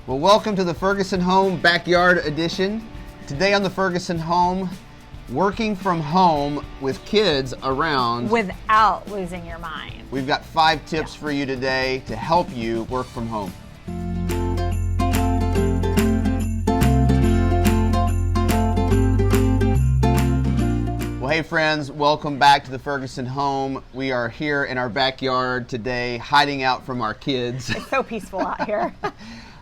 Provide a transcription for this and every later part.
Well, welcome to the Ferguson Home Backyard Edition. Today on the Ferguson Home, working from home with kids around. Without losing your mind. We've got 5 tips for you today to help you work from home. Well, hey friends, welcome back to the Ferguson Home. We are here in our backyard today, hiding out from our kids. It's so peaceful out here.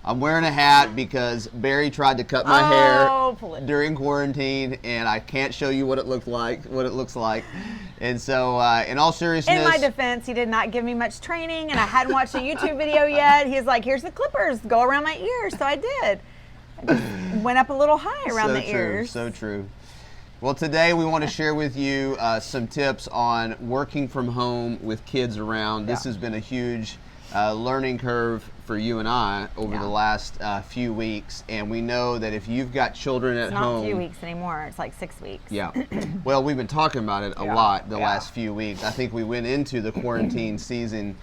I'm wearing a hat because Barie tried to cut my hair during quarantine, and I can't show you what it looks like. And so, in all seriousness, in my defense, he did not give me much training, and I hadn't watched a YouTube video yet. He's like, "Here's the clippers, go around my ears." So I did. I just went up a little high around the ears. So true. Well, today we want to share with you some tips on working from home with kids around. This has been a huge learning curve for you and I over the last few weeks, and we know that if you've got children at home, it's not a few weeks anymore, it's like 6 weeks. Yeah. Well, we've been talking about it a lot the last few weeks. I think we went into the quarantine season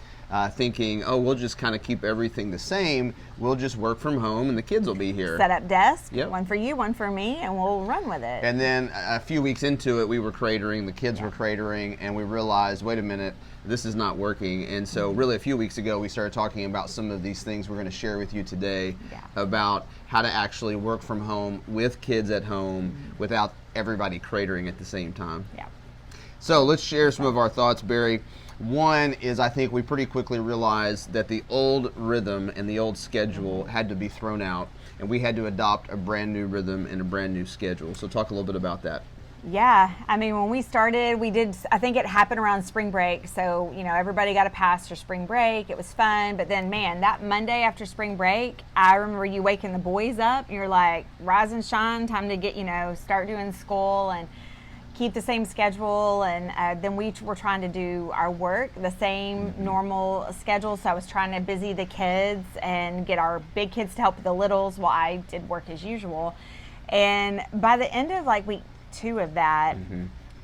thinking, oh, we'll just kind of keep everything the same. We'll just work from home and the kids will be here. Set up desk, one for you, one for me, and we'll run with it. And then a few weeks into it, we were cratering, the kids were cratering, and we realized, wait a minute, this is not working. And so really a few weeks ago, we started talking about some of these things we're going to share with you today about how to actually work from home with kids at home without everybody cratering at the same time. Yeah. So let's share some of our thoughts, Barie. One is, I think we pretty quickly realized that the old rhythm and the old schedule had to be thrown out, and we had to adopt a brand new rhythm and a brand new schedule. So talk a little bit about that. Yeah, I mean, when we started, I think it happened around spring break. So, everybody got a pass for spring break. It was fun. But then, man, that Monday after spring break, I remember you waking the boys up. You're like, rise and shine, time to get, start doing school and keep the same schedule. And then we were trying to do our work, the same normal schedule. So I was trying to busy the kids and get our big kids to help with the littles while I did work as usual. And by the end of week 2 of that,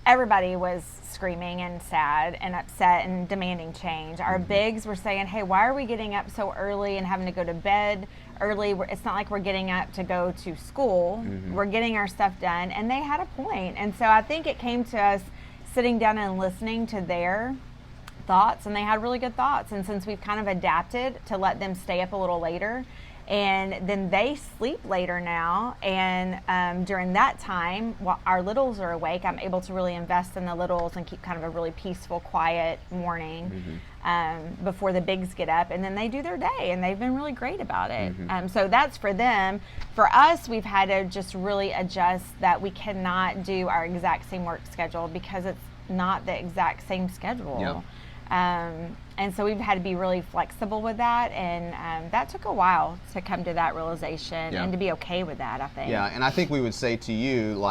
everybody was screaming and sad and upset and demanding change. Our bigs were saying, hey, why are we getting up so early and having to go to bed early? It's not like we're getting up to go to school. We're getting our stuff done. And they had a point. And so I think it came to us sitting down and listening to their thoughts, and they had really good thoughts. And since we've kind of adapted to let them stay up a little later, and then they sleep later now, and during that time while our littles are awake, I'm able to really invest in the littles and keep kind of a really peaceful, quiet morning before the bigs get up, and then they do their day, and they've been really great about it. So that's for them. For us, we've had to just really adjust that we cannot do our exact same work schedule because it's not the exact same schedule. And so we've had to be really flexible with that, and that took a while to come to that realization and to be okay with that, I think. Yeah, and I think we would say to you,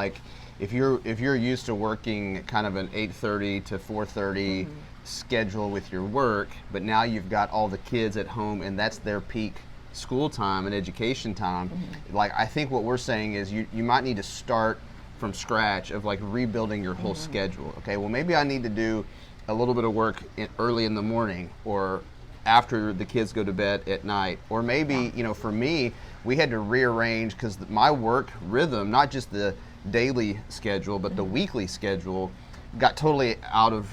if you're used to working kind of an 8:30 to 4:30 schedule with your work, but now you've got all the kids at home and that's their peak school time and education time, I think what we're saying is you might need to start from scratch of rebuilding your whole schedule. Okay, well maybe I need to do a little bit of work early in the morning or after the kids go to bed at night. Or maybe, for me, we had to rearrange because my work rhythm, not just the daily schedule, but the weekly schedule, got totally out of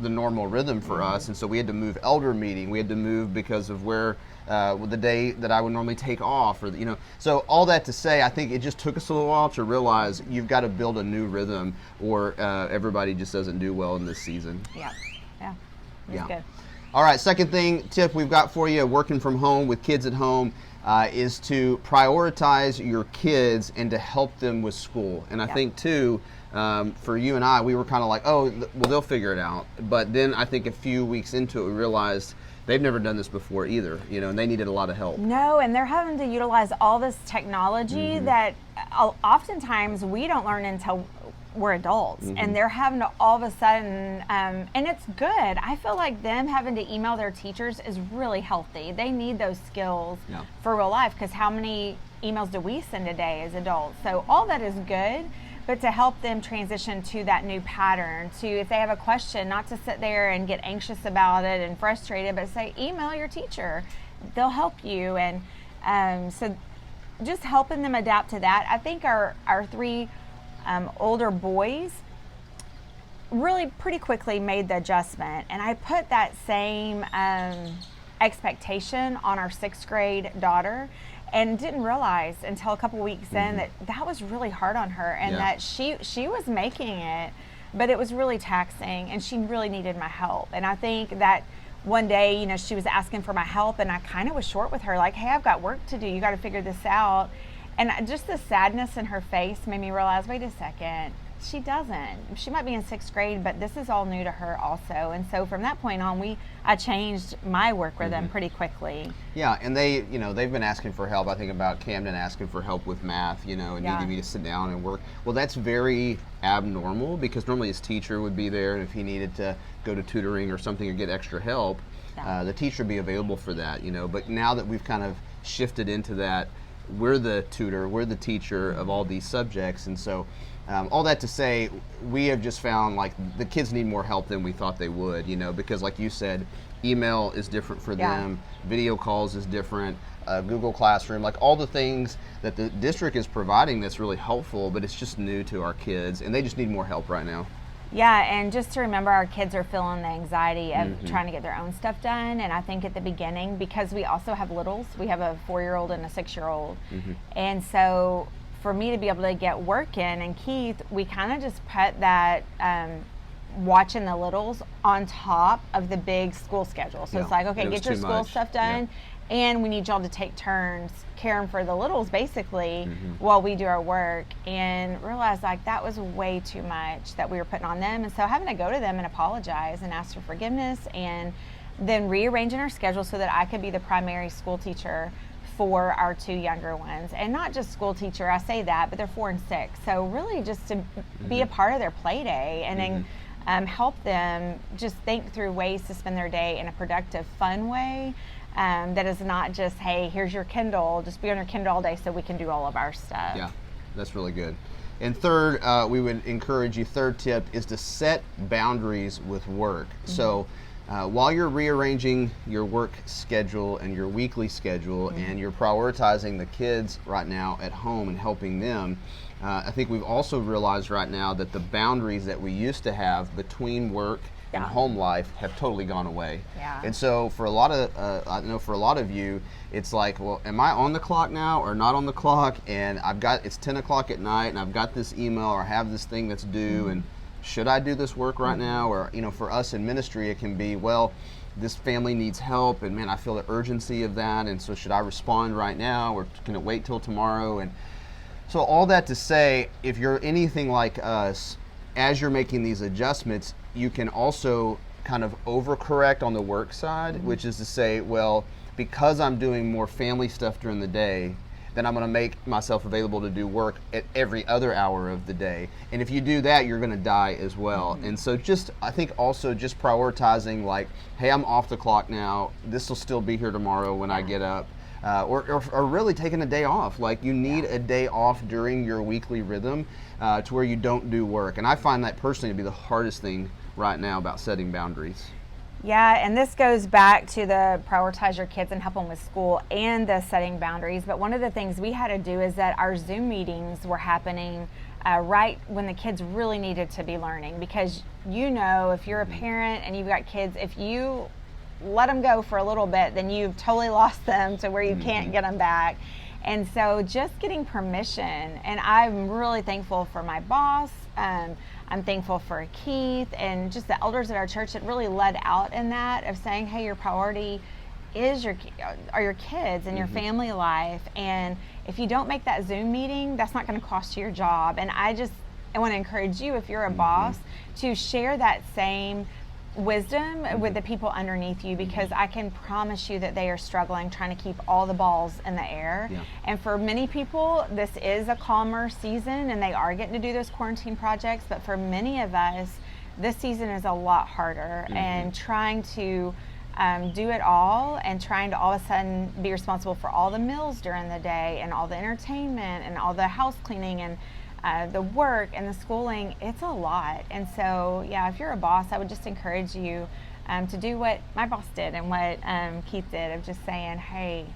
the normal rhythm for us. And so we had to move elder meeting. We had to move because of where the day that I would normally take off, or so all that to say, I think it just took us a little while to realize you've got to build a new rhythm, or everybody just doesn't do well in this season. It's good. All right, second tip we've got for you, working from home with kids at home, is to prioritize your kids and to help them with school. And I think too, for you and I, we were kind of like, oh, well, they'll figure it out. But then I think a few weeks into it, we realized they've never done this before either, and they needed a lot of help. No, and they're having to utilize all this technology that oftentimes we don't learn until we're adults, and they're having to all of a sudden, and it's good. I feel like them having to email their teachers is really healthy. They need those skills for real life, because how many emails do we send a day as adults? So all that is good. but to help them transition to that new pattern, to if they have a question, not to sit there and get anxious about it and frustrated, but say, email your teacher. They'll help you. And So just helping them adapt to that. I think our three older boys really pretty quickly made the adjustment, and I put that same expectation on our 6th grade daughter, and didn't realize until a couple weeks in that was really hard on her, and that she was making it, but it was really taxing, and she really needed my help. And I think that one day, you know, she was asking for my help, and I kind of was short with her, like, hey, I've got work to do, you got to figure this out. And just the sadness in her face made me realize, wait a second, she doesn't. She might be in 6th grade, but this is all new to her also. And so from that point on, I changed my work rhythm pretty quickly. Yeah, and they've been asking for help. I think about Camden asking for help with math, and needing me to sit down and work. Well, that's very abnormal, because normally his teacher would be there, and if he needed to go to tutoring or something or get extra help, the teacher would be available for that, But now that we've kind of shifted into that, we're the tutor, we're the teacher of all these subjects, and so all that to say, we have just found like the kids need more help than we thought they would, because like you said, email is different for them, video calls is different, Google Classroom, like all the things that the district is providing that's really helpful, but it's just new to our kids, and they just need more help right now. Yeah, and just to remember, our kids are feeling the anxiety of trying to get their own stuff done. And I think at the beginning, because we also have littles, we have a 4-year-old and a 6-year-old. And so for me to be able to get work in, and Keith, we kind of just put that watching the littles on top of the big school schedule. So it's like, okay, get your school stuff done. And we need y'all to take turns caring for the littles, basically, while we do our work. And realized like that was way too much that we were putting on them. And so having to go to them and apologize and ask for forgiveness, and then rearranging our schedule so that I could be the primary school teacher for our 2 younger ones. And not just school teacher, I say that, but they're 4 and 6. So really just to be a part of their play day, and then help them just think through ways to spend their day in a productive, fun way. That is not just, hey, here's your Kindle, just be on your Kindle all day so we can do all of our stuff. Yeah, that's really good. And third, we would encourage you, third tip is to set boundaries with work. So while you're rearranging your work schedule and your weekly schedule, and you're prioritizing the kids right now at home and helping them, I think we've also realized right now that the boundaries that we used to have between work and home life have totally gone away. And so for a lot of, I know for a lot of you, it's like, well, am I on the clock now or not on the clock? And it's 10 o'clock at night, and I've got this email or I have this thing that's due, and should I do this work right now? Or, for us in ministry, it can be, well, this family needs help, and man, I feel the urgency of that, and so should I respond right now, or can it wait till tomorrow? And so all that to say, if you're anything like us, as you're making these adjustments, you can also kind of overcorrect on the work side, which is to say, well, because I'm doing more family stuff during the day, then I'm going to make myself available to do work at every other hour of the day. And if you do that, you're going to die as well. And so I think also just prioritizing like, hey, I'm off the clock now. This will still be here tomorrow when I get up. Or really taking a day off. Like you need a day off during your weekly rhythm to where you don't do work. And I find that personally to be the hardest thing right now about setting boundaries. Yeah, and this goes back to the prioritize your kids and help them with school and the setting boundaries. But one of the things we had to do is that our Zoom meetings were happening right when the kids really needed to be learning. Because if you're a parent and you've got kids, if you let them go for a little bit, then you've totally lost them to where you can't get them back. And so just getting permission, and I'm really thankful for my boss, I'm thankful for Keith and just the elders at our church that really led out in that of saying, hey, your priority is your kids and your family life, and if you don't make that Zoom meeting, that's not going to cost you your job. And I want to encourage you, if you're a boss, to share that same wisdom with the people underneath you, because I can promise you that they are struggling trying to keep all the balls in the air. And for many people, this is a calmer season and they are getting to do those quarantine projects, but for many of us, this season is a lot harder. And trying to do it all, and trying to all of a sudden be responsible for all the meals during the day and all the entertainment and all the house cleaning and the work and the schooling, it's a lot. And so, if you're a boss, I would just encourage you to do what my boss did and what Keith did, of just saying, hey,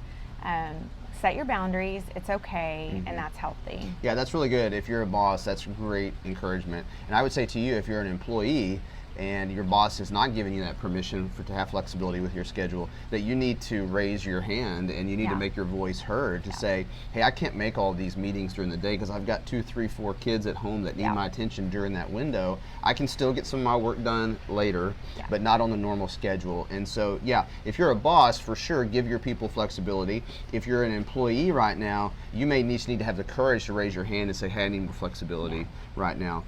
set your boundaries. It's okay, and that's healthy. Yeah, that's really good. If you're a boss, that's great encouragement. And I would say to you, if you're an employee and your boss is not giving you that permission to have flexibility with your schedule, that you need to raise your hand and you need to make your voice heard to say, hey, I can't make all these meetings during the day because I've got 2, 3, 4 kids at home that need my attention during that window. I can still get some of my work done later, but not on the normal schedule. And so, if you're a boss, for sure, give your people flexibility. If you're an employee right now, you may need to have the courage to raise your hand and say, hey, I need more flexibility right now.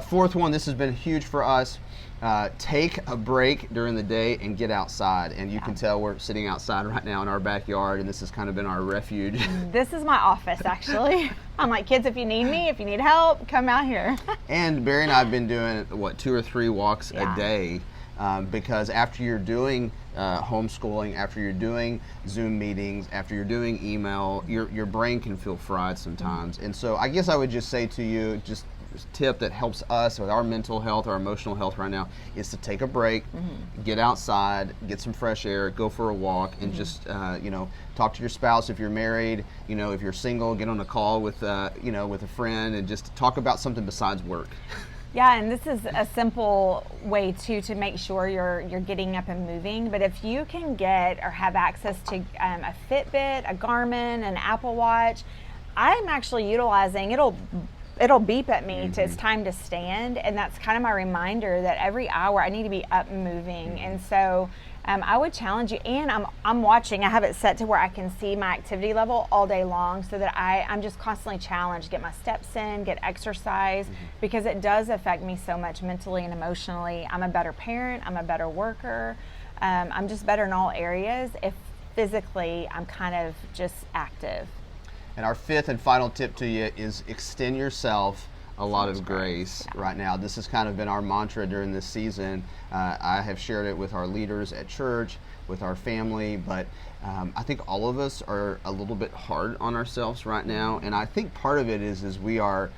Fourth one, this has been huge for us. Take a break during the day and get outside. And you can tell we're sitting outside right now in our backyard, and this has kind of been our refuge. This is my office, actually. I'm like, kids, if you need me, if you need help, come out here. And Barie and I have been doing, 2 or 3 walks a day, because after you're doing homeschooling, after you're doing Zoom meetings, after you're doing email, your brain can feel fried sometimes. And so I guess I would just say to you, just tip that helps us with our mental health, our emotional health right now, is to take a break, get outside, get some fresh air, go for a walk, and just talk to your spouse if you're married. If you're single, get on a call with with a friend and just talk about something besides work. Yeah, and this is a simple way too to make sure you're getting up and moving. But if you can get or have access to a Fitbit, a Garmin, an Apple Watch, I'm actually utilizing it'll beep at me to it's time to stand, and that's kind of my reminder that every hour I need to be up and moving. And so I would challenge you, and I'm watching. I have it set to where I can see my activity level all day long, so that I'm just constantly challenged, get my steps in, get exercise, because it does affect me so much mentally and emotionally. I'm a better parent, I'm a better worker, I'm just better in all areas if physically I'm kind of just active. And our fifth and final tip to you is extend yourself a lot of grace right now. This has kind of been our mantra during this season. I have shared it with our leaders at church, with our family, but I think all of us are a little bit hard on ourselves right now. And I think part of it is we are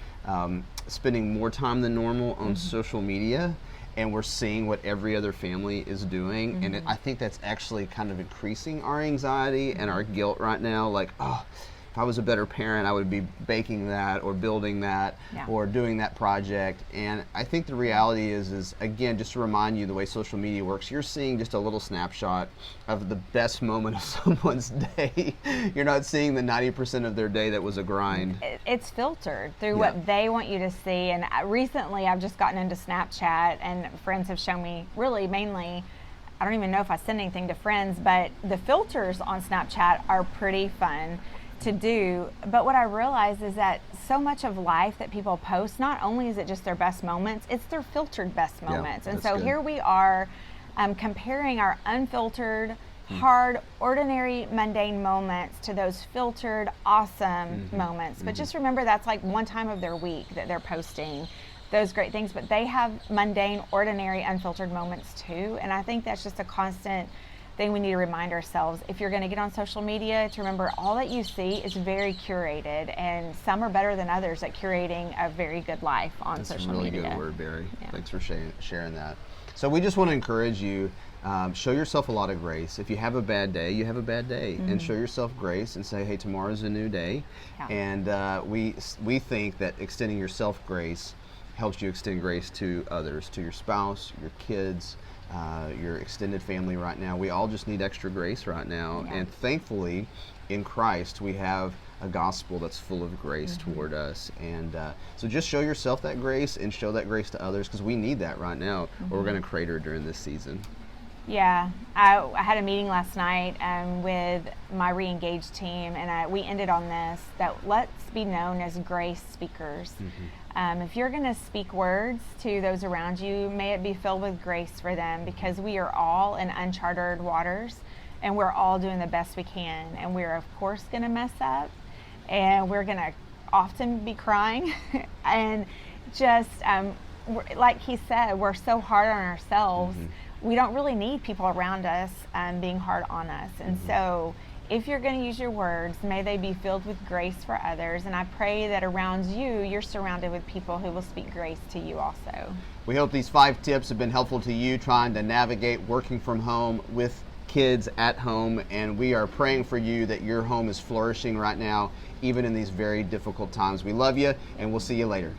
spending more time than normal on social media, and we're seeing what every other family is doing. And I think that's actually kind of increasing our anxiety and our guilt right now. Like, if I was a better parent, I would be baking that or building that or doing that project. And I think the reality is again, just to remind you the way social media works, you're seeing just a little snapshot of the best moment of someone's day. You're not seeing the 90% of their day that was a grind. It's filtered through what they want you to see. And recently I've just gotten into Snapchat, and friends have shown me, really mainly, I don't even know if I send anything to friends, but the filters on Snapchat are pretty fun to do. But what I realize is that so much of life that people post, not only is it just their best moments, it's their filtered best moments. And so here we are comparing our unfiltered, hard, ordinary, mundane moments to those filtered, awesome moments. But just remember, that's like one time of their week that they're posting those great things, but they have mundane, ordinary, unfiltered moments too. And I think that's just a constant thing we need to remind ourselves. If you're going to get on social media, to remember all that you see is very curated, and some are better than others at curating a very good life on social media. That's a really good word, Barie. Thanks for sharing that. So we just want to encourage you, show yourself a lot of grace. If you have a bad day, you have a bad day, and show yourself grace and say, hey, tomorrow's a new day. And we think that extending yourself grace helps you extend grace to others, to your spouse, your kids, your extended family right now. We all just need extra grace right now. And thankfully, in Christ, we have a gospel that's full of grace toward us. And so just show yourself that grace and show that grace to others, because we need that right now, or we're going to crater during this season. Yeah, I had a meeting last night with my re-engaged team, and we ended on this, that let's be known as grace speakers. If you're going to speak words to those around you, may it be filled with grace for them, because we are all in uncharted waters, and we're all doing the best we can. And we're, of course, going to mess up, and we're going to often be crying. And just, like he said, we're so hard on ourselves. We don't really need people around us being hard on us. And so if you're going to use your words, may they be filled with grace for others. And I pray that around you, you're surrounded with people who will speak grace to you also. We hope these 5 tips have been helpful to you trying to navigate working from home with kids at home, and we are praying for you that your home is flourishing right now, even in these very difficult times. We love you, and we'll see you later.